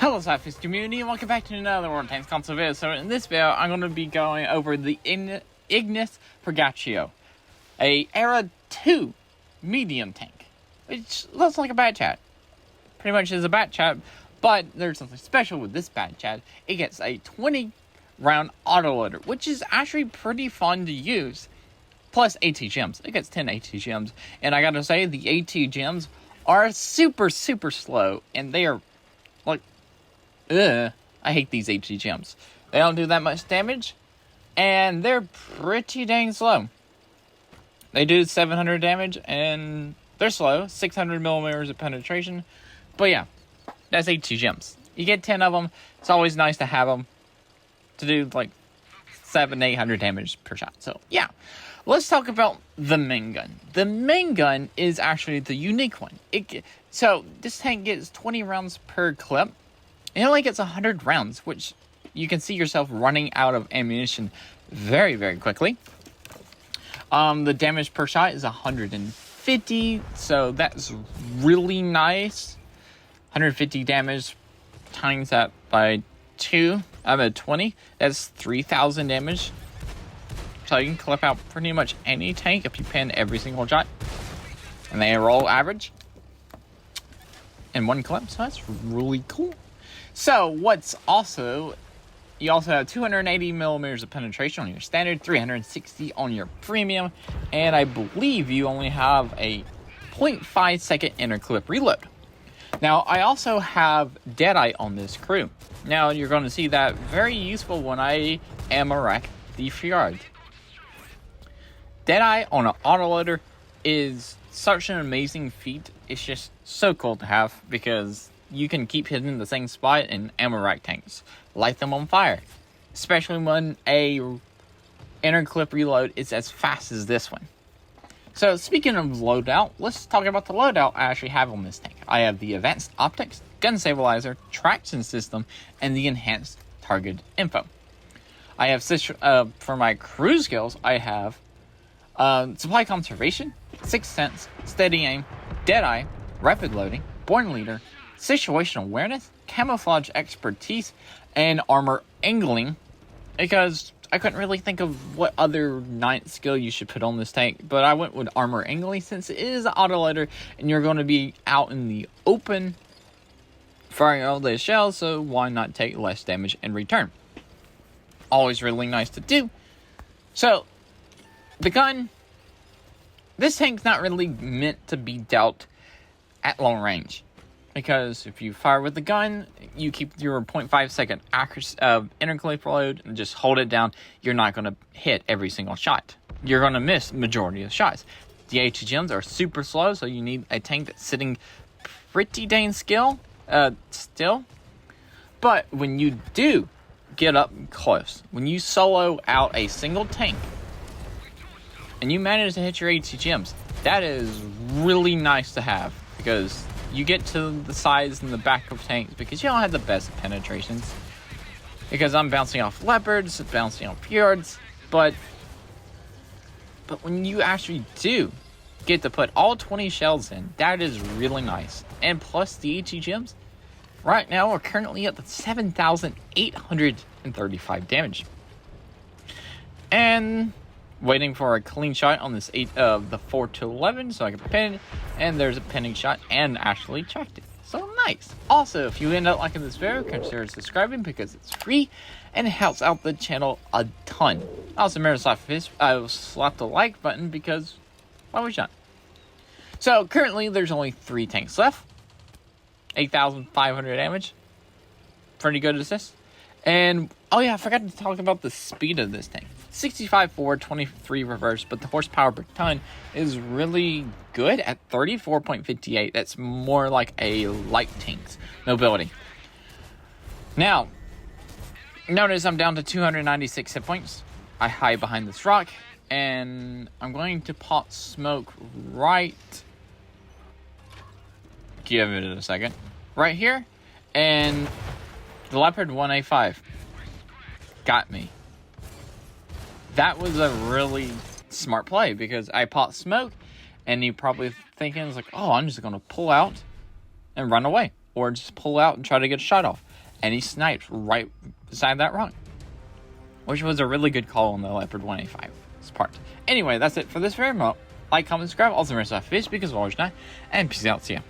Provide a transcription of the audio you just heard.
Hello SLAPAFISH community, and welcome back to another World Tanks console video. So in this video, I'm going to be going over the Ignis Purgatio, a Era 2 medium tank, which looks like a bat chat. Pretty much is a bat chat, but there's something special with this bat chat. It gets a 20 round autoloader, which is actually pretty fun to use, plus AT gems. It gets 10 AT gems, and I gotta say, the AT gems are super slow, and they are like, I hate these AT gems. They don't do that much damage, and they're pretty dang slow. They do 700 damage, and they're slow, 600 millimeters of penetration. But yeah, that's AT gems. You get 10 of them. It's always nice to have them to do like 700-800 damage per shot. So yeah, let's talk about the main gun. The main gun is actually the unique one. So this tank gets 20 rounds per clip. It only gets 100 rounds, which you can see yourself running out of ammunition very quickly. The damage per shot is 150, so that's really nice. 150 damage times that by 2 out of 20, that's 3,000 damage. So you can clip out pretty much any tank if you pin every single shot. And they roll average in one clip, so that's really cool. So what's also, you also have 280 millimeters of penetration on your standard, 360 on your premium, and I believe you only have a 0.5 second interclip reload. Now, I also have Deadeye on this crew. Now, you're going to see that very useful when I am wreck the Fjord. Deadeye on an autoloader is such an amazing feat. It's just so cool to have because you can keep hitting the same spot in ammo rack tanks. Light them on fire. Especially when a interclip reload is as fast as this one. So speaking of loadout, let's talk about the loadout I actually have on this tank. I have the advanced optics, gun stabilizer, traction system, and the enhanced target info. I have, for my crew skills, I have supply conservation, sixth sense, steady aim, deadeye, rapid loading, born leader, situational awareness, camouflage expertise, and armor angling, because I couldn't really think of what other 9th skill you should put on this tank, but I went with armor angling since it is an autoloader and you're going to be out in the open firing all those shells, so why not take less damage in return? Always really nice to do. So the gun, this tank's not really meant to be dealt at long range, because if you fire with the gun, you keep your 0.5 second accuracy interclip load and just hold it down. You're not going to hit every single shot. You're going to miss majority of shots. The AT gems are super slow, so you need a tank that's sitting pretty dang still. But when you do get up close, when you solo out a single tank and you manage to hit your AT gems, that is really nice to have, because you get to the sides and the back of tanks because you don't have the best penetrations. Because I'm bouncing off leopards, bouncing off fjords, but when you actually do get to put all 20 shells in, that is really nice. And plus the AT gems, right now we're currently at the 7,835 damage. And waiting for a clean shot on this the 4-11 so I can pin, and there's a pinning shot and actually checked it. So nice. Also, if you end up liking this video, consider subscribing because it's free and it helps out the channel a ton. Also, remember to slap the like button because why would you not? So currently there's only 3 tanks left. 8,500 damage. Pretty good assist. And oh yeah, I forgot to talk about the speed of this tank. 65 forward, 23 reverse, but the horsepower per ton is really good at 34.58. That's more like a light tank's mobility. Now, notice I'm down to 296 hit points. I hide behind this rock, and I'm going to pop smoke right. Give it a second. Right here, and the Leopard 1A5 got me. That was a really smart play because I popped smoke, and you probably thinking it's like, oh, I'm just going to pull out and run away. or just pull out and try to get a shot off. And he sniped right beside that rung, which was a really good call on the Leopard 185's part. Anyway, that's it for this video. Like, comment, subscribe, also remember SLAPAFISH because always not, and peace out, see ya.